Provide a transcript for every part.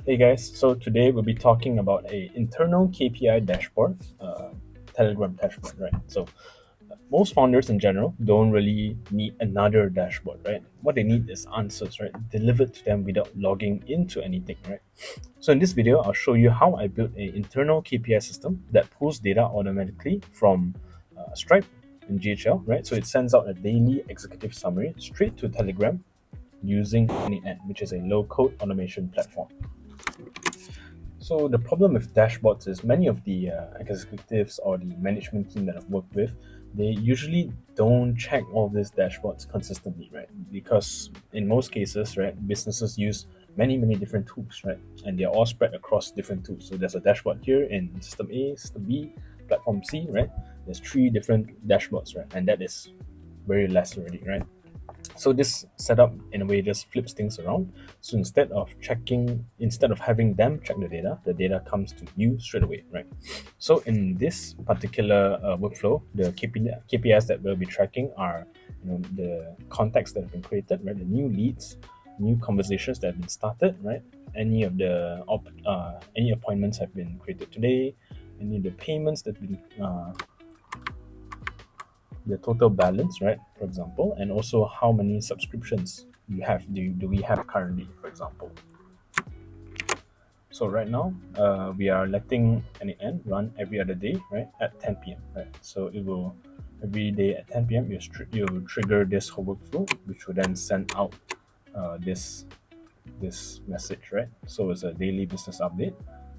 Hey guys, so today we'll be talking about a internal KPI dashboard, Telegram dashboard, right? Most founders in general don't really need another dashboard, right? What they need is answers, right? Delivered to them without logging into anything, right? So in this video, I'll show you how I built an internal KPI system that pulls data automatically from Stripe in GHL, right? So it sends out a daily executive summary straight to Telegram using n8n, which is a low-code automation platform. So the problem with dashboards is many of the executives or the management team that I've worked with, they usually don't check all these dashboards consistently, right? Because in most cases, right, businesses use many different tools, right? And they're all spread across different tools. So there's a dashboard here in system A, system B, platform C, right? There's 3 different dashboards, right? And that is very less already, right? So this setup in a way just flips things around. So instead of having them check the data comes to you straight away, right? So in this particular workflow, the KPIs that we'll be tracking are, the contacts that have been created, right? The new leads, new conversations that have been started, right? Any of the any appointments have been created today, any of the payments that have been the total balance, right? For example, and also how many subscriptions do we have currently, for example. So right now, we are letting n8n run every other day, right, at 10 p.m. Right. So it will every day at 10 p.m. You trigger this whole workflow, which will then send out this message, right? So it's a daily business update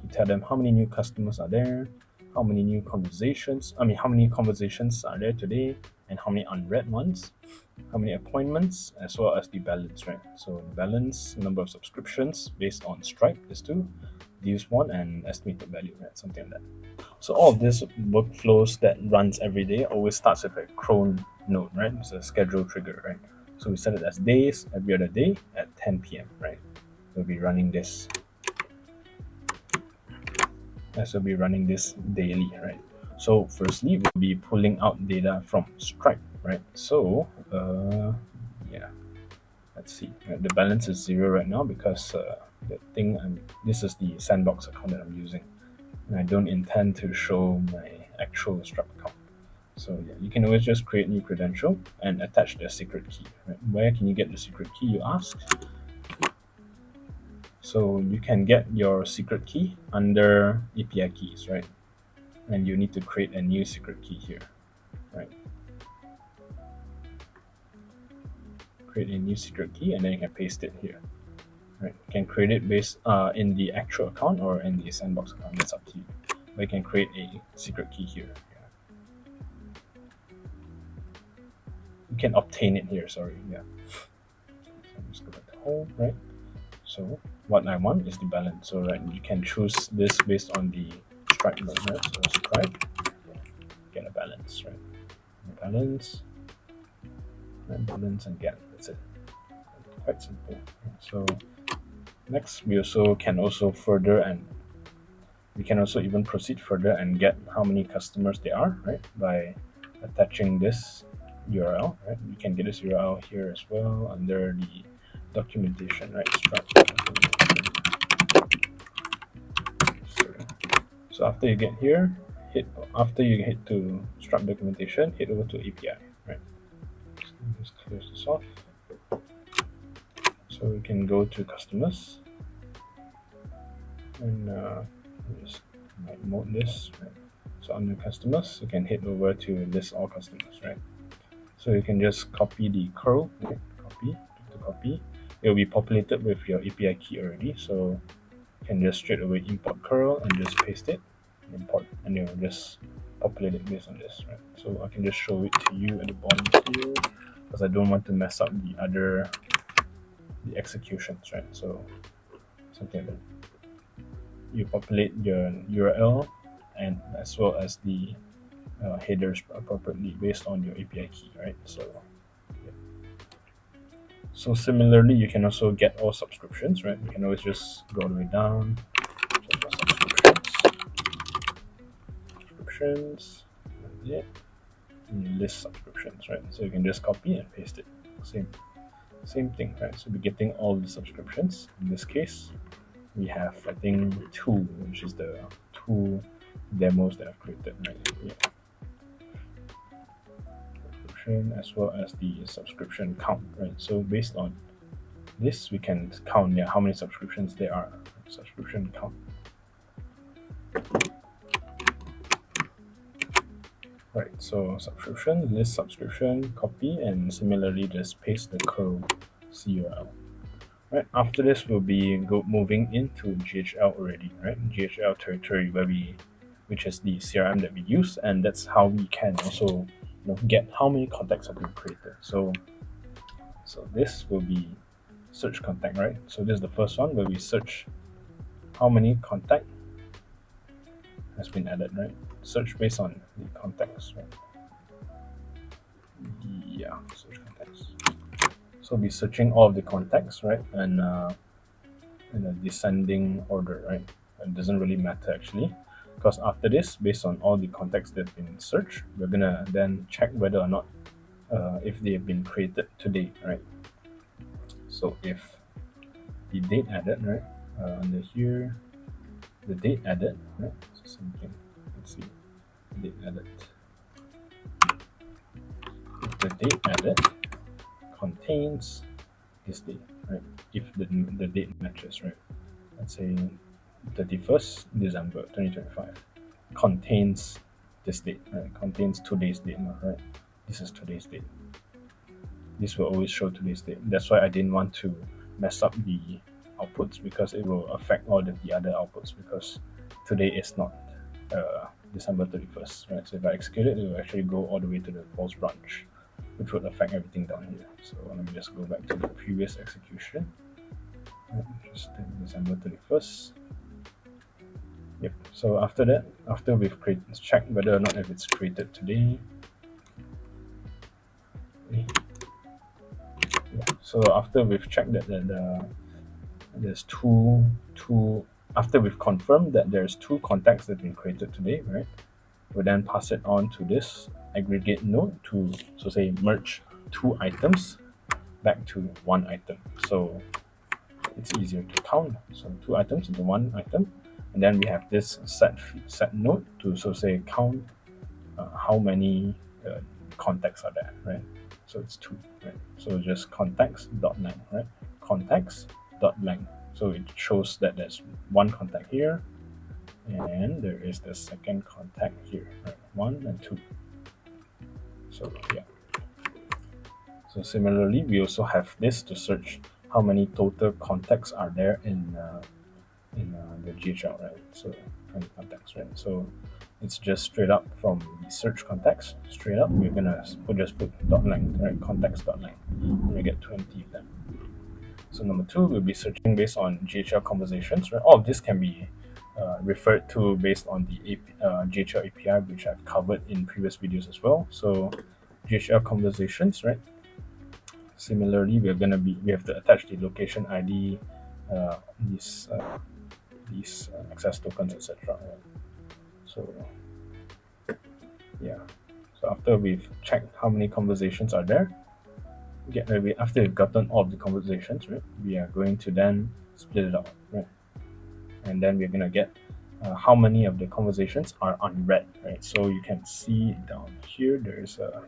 to tell them how many new customers are there, how many conversations are there today, and how many unread ones, how many appointments, as well as the balance, right? So the balance, number of subscriptions based on Stripe is 2, dues 1, and estimated value, right? Something like that. So all of these workflows that runs every day always starts with a cron node, right? It's a schedule trigger, right? So we set it as days, every other day at 10 p.m., right? We'll be running this daily, right? So firstly, we'll be pulling out data from Stripe, right? So yeah, let's see. Right, the balance is 0 right now because this is the sandbox account that I'm using, and I don't intend to show my actual Stripe account. So yeah, you can always just create new credential and attach the secret key. Right? Where can you get the secret key, you ask? So you can get your secret key under API keys, right? And you need to create a new secret key here, right? Create a new secret key and then you can paste it here, right? You can create it based in the actual account or in the sandbox account, that's up to you. But you can create a secret key here. You can obtain it here, sorry, yeah. So just go back to home, right? So what I want is the balance. So right, you can choose this based on the Stripe node, right? So Stripe, get a balance, right? Balance, and balance and get. That's it. Quite simple. So next, we can also even proceed further and get how many customers there are, right? By attaching this URL, right? You can get this URL here as well under the documentation, right? Stripe. So after you get here, after you hit to Stripe documentation, hit over to API, right? So just close this off. So we can go to customers and just mode this, right? So under customers, you can hit over to list all customers, right? So you can just copy the curl, right? Copy. It will be populated with your API key already, so you can just straight away import curl and just paste it, import, and it will just populate it based on this, right? So I can just show it to you at the bottom here because I don't want to mess up the executions, right? So something like that. You populate your URL and as well as the headers appropriately based on your API key, right? So yeah. So similarly, you can also get all subscriptions, right? You can always just go all the way down, subscriptions, yeah, and list subscriptions, right? So you can just copy and paste it. Same thing, right? So we're getting all the subscriptions in this case. we have, I think, 2, which is the 2 demos that I've created, right? Yeah. Subscription as well as the subscription count, right? So based on this, we can count how many subscriptions there are. Subscription count. Right, so subscription, list subscription, copy, and similarly just paste the curl CRL. Right, after this we'll be moving into GHL already, right? GHL territory which is the CRM that we use, and that's how we can also get how many contacts have been created. So this will be search contact, right? So this is the first one where we search how many contact has been added, right? Search based on the contacts, right? Yeah, search contacts. So we'll be searching all of the contacts, right? And in a descending order, right? It doesn't really matter actually, because after this, based on all the contacts that have been searched, we're gonna then check whether or not if they have been created today, right? So if the date added, right? Under here, the date added, right? So same thing. Let's see, date added. If the date added contains this date, right? If the date matches, right? Let's say 31st December 2025 contains this date, right? Contains today's date, right? This is today's date. This will always show today's date. That's why I didn't want to mess up the outputs, because it will affect all of the other outputs, because today is not December 31st, right? So if I execute it, it will actually go all the way to the false branch, which would affect everything down here. So let me just go back to the previous execution. Just December 31st. Yep. So after that, after we've checked whether or not if it's created today. Yeah. So after we've checked that there's two after we've confirmed that there's 2 contacts that have been created today, right? We'll then pass it on to this aggregate node to say merge 2 items back to 1 item. So it's easier to count. So 2 items into 1 item, and then we have this set node to say count how many contacts are there, right? So it's 2, right? So just contacts.length, right? Contacts.length. So it shows that there's 1 contact here, and there is the second contact here, right? 1 and 2. So yeah. So similarly, we also have this to search how many total contacts are there in the GHL, right? So 20 contacts, right? So it's just straight up from the search contacts. Straight up, we're gonna just put .length, right? Contacts.length, and we get 20 of them. So number 2, we'll be searching based on GHL conversations, right? All of this can be referred to based on the GHL API, which I've covered in previous videos as well. So GHL conversations, right? Similarly, we have to attach the location ID, these access tokens, etc. Right? So yeah. So after we've checked how many conversations are there, after we've gotten all of the conversations, right, we are going to then split it out, right? And then we're gonna get how many of the conversations are unread, right? So you can see down here there is a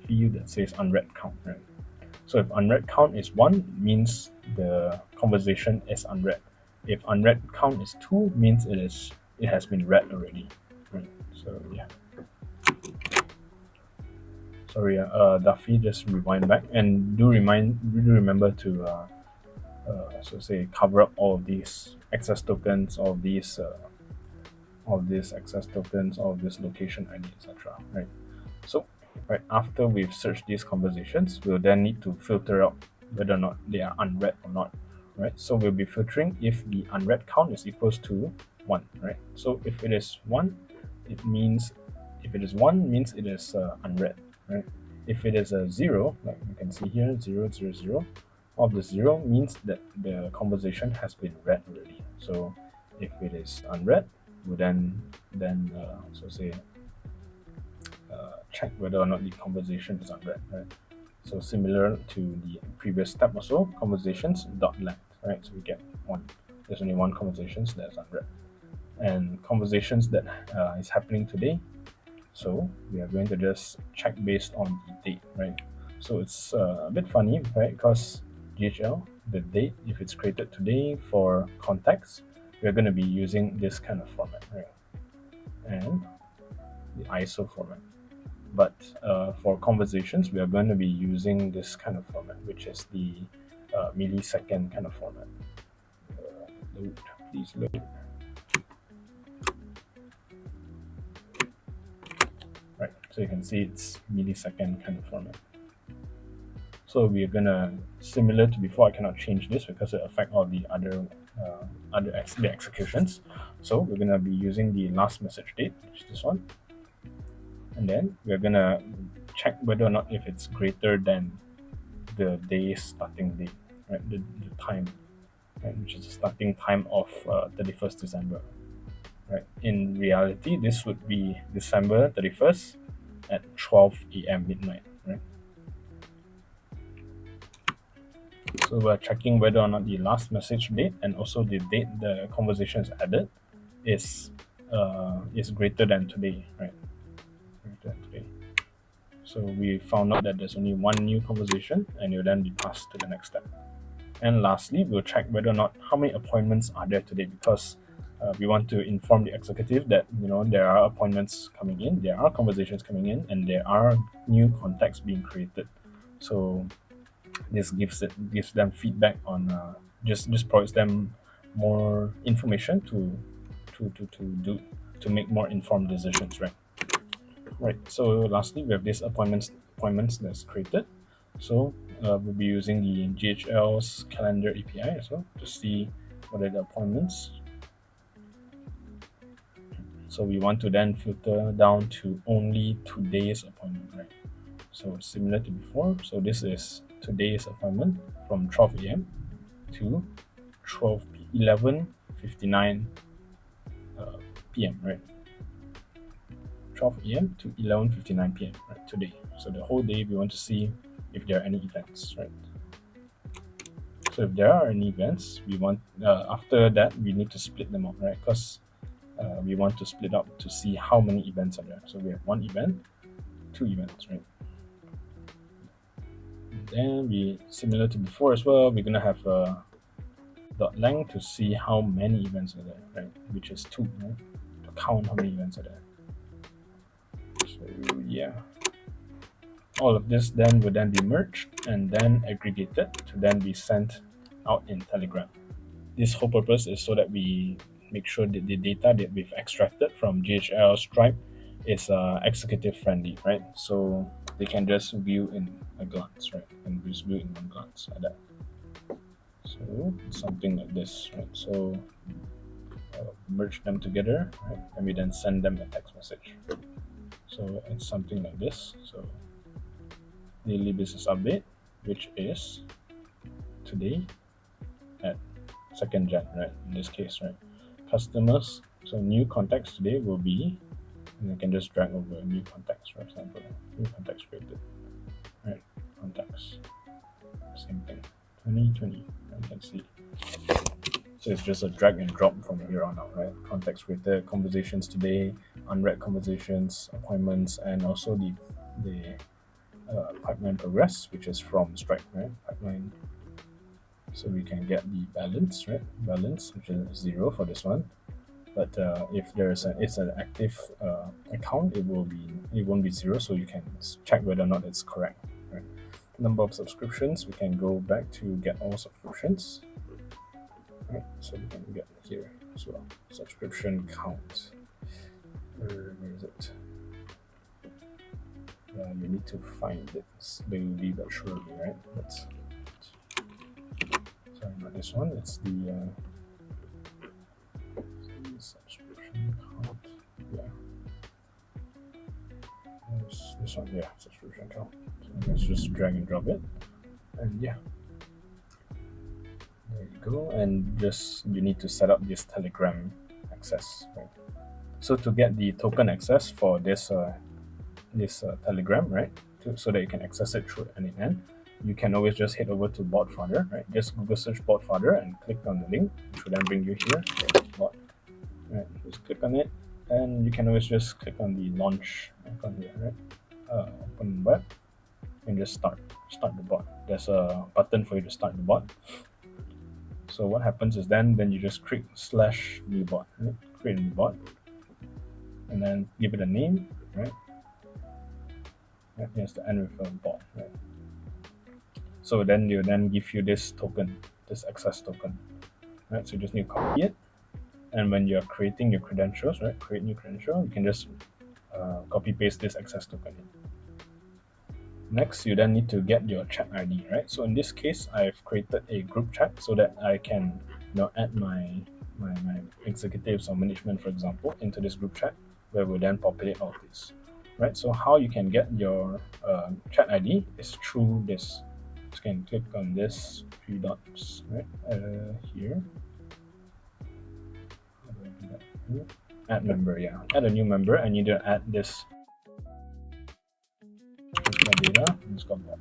field that says unread count, right? So if unread count is 1, means the conversation is unread. If unread count is 2, means it has been read already, right? So yeah. Sorry, Duffy, just rewind back and do remember to cover up all of these access tokens, all of these access tokens, all of this location ID, etc. Right. So right after we've searched these conversations, we'll then need to filter out whether or not they are unread or not. Right. So we'll be filtering if the unread count is equals to 1. Right. So if it is 1, it means it is unread. Right? If it is a 0, like you can see here, 0, 0, 0, all of the 0 means that the conversation has been read already. So if it is unread, we'll then check whether or not the conversation is unread. Right? So similar to the previous step also, conversations.length. Right? So we get 1. There's only one conversations that's unread, and conversations that is happening today. So we are going to just check based on the date, right? So it's a bit funny, right? Because GHL, the date, if it's created today for context, we're going to be using this kind of format, right? And the ISO format. But for conversations, we are going to be using this kind of format, which is the millisecond kind of format. Load, please load. Right, so you can see it's millisecond kind of format. So we're gonna, similar to before, I cannot change this because it affects all the other the executions. So we're gonna be using the last message date, which is this one, and then we're gonna check whether or not if it's greater than the day's starting date, right? The time, right? Which is the starting time of 31st December. Right. In reality, this would be December 31st at 12 a.m. midnight. Right. So we're checking whether or not the last message date and also the date the conversation is added is greater than today, right? Greater than today. So we found out that there's only one new conversation, and you'll then be passed to the next step. And lastly, we'll check whether or not how many appointments are there today, because we want to inform the executive that there are appointments coming in, there are conversations coming in, and there are new contacts being created. So this gives them feedback on just provides them more information to make more informed decisions, right? Right. So lastly, we have this appointments that's created. So we'll be using the GHL's calendar API as well to see what are the appointments. So we want to then filter down to only today's appointment, right? So similar to before. So this is today's appointment from 12 a.m. to 11:59 p.m. right? 12 a.m. to 11:59 p.m. right, today. So the whole day we want to see if there are any events, right? So if there are any events, we want after that we need to split them up, right? Because we want to split up to see how many events are there. So we have one event, two events, right? And then we, similar to before as well, we're gonna have a dot length to see how many events are there, right? Which is 2, right? To count how many events are there. So yeah, all of this then would then be merged and then aggregated to then be sent out in Telegram. This whole purpose is so that we make sure that the data that we've extracted from GHL Stripe is executive friendly, right? So they can just view in a glance, right? And just view in one glance like that. So something like this, right? So merge them together, right? And we then send them a text message. So it's something like this. So daily business update, which is today at 2nd Jan, right? In this case, right? Customers, so new contacts today will be, and I can just drag over new contacts, for example, new contacts created, right? Contacts, same thing, 2020, you can see. So it's just a drag and drop from here on out, right? Contacts created, conversations today, unread conversations, appointments, and also the pipeline progress, which is from Stripe, right? Pipeline. So we can get the balance, right? Balance, which is 0 for this one. But if it's an active account, it won't be 0. So you can check whether or not it's correct, right? Number of subscriptions, we can go back to get all subscriptions, right? So we can get here as well. Subscription count. Where is it? You need to find it slowly but surely, right? Sorry, not this one. It's the subscription count. Yeah. This one, yeah, subscription count. So let's just drag and drop it. And yeah. There you go. And just you need to set up this Telegram access, right? So to get the token access for this Telegram, right? So that you can access it through n8n, you can always just head over to bot father, right? Just Google search bot father and click on the link, which will then bring you here. Bot, right? Just click on it, and you can always just click on the launch icon here, right? Open web and just start the bot. There's a button for you to start the bot. So what happens is then you just click /new bot, right? Create a new bot, and then give it a name, right? Here's the n8n bot, right? So then you give you this token, this access token, right? So you just need to copy it, and when you're creating your credentials, right? Create new credential, you can just copy paste this access token in. Next, you then need to get your chat ID, right? So in this case, I've created a group chat so that I can, add my executives or management, for example, into this group chat, where we'll then populate all this, right? So how you can get your chat ID is through this. You can click on this 3 dots, right? Here. How do I do that? Here. Add member, yeah. Add a new member, and you need to add this data. It's got bot.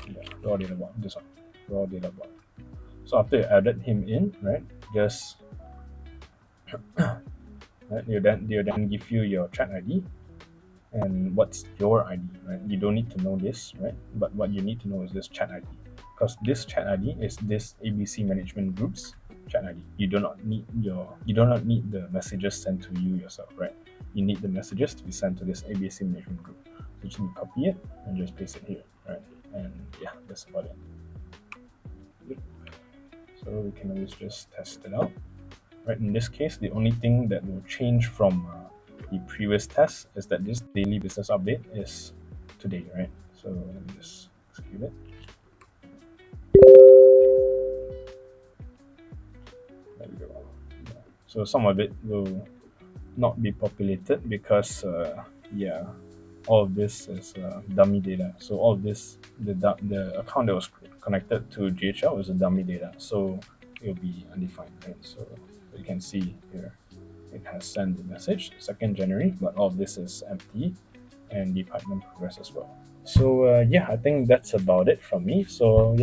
Yeah, raw data bot. This one, raw data bot. So after you added him in, right? Just right, you then give you your chat ID and what's your ID, right? You don't need to know this, right? But what you need to know is this chat ID, because this chat ID is this ABC management group's chat ID. You do not need the messages sent to you yourself, right? You need the messages to be sent to this ABC management group. So you just need to copy it and just paste it here, right? And yeah, that's about it. Good. So we can always just test it out, right? In this case, the only thing that will change from the previous test is that this daily business update is today, right? So let me just execute it. There we go. Yeah. So some of it will not be populated because all of this is dummy data. So all of this, the account that was connected to GHL is a dummy data, so it will be undefined, right? So you can see here it has sent the message 2nd January, but all of this is empty, and the pipeline progress as well. So I think that's about it from me. So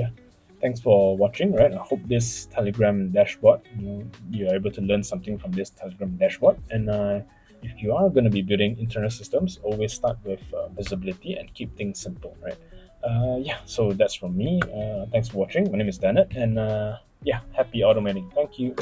thanks for watching, right? I hope this Telegram dashboard, you're able to learn something from this Telegram dashboard. And if you are going to be building internal systems, always start with visibility and keep things simple, right? So that's from me. Thanks for watching. My name is Danet, and happy automating. Thank you.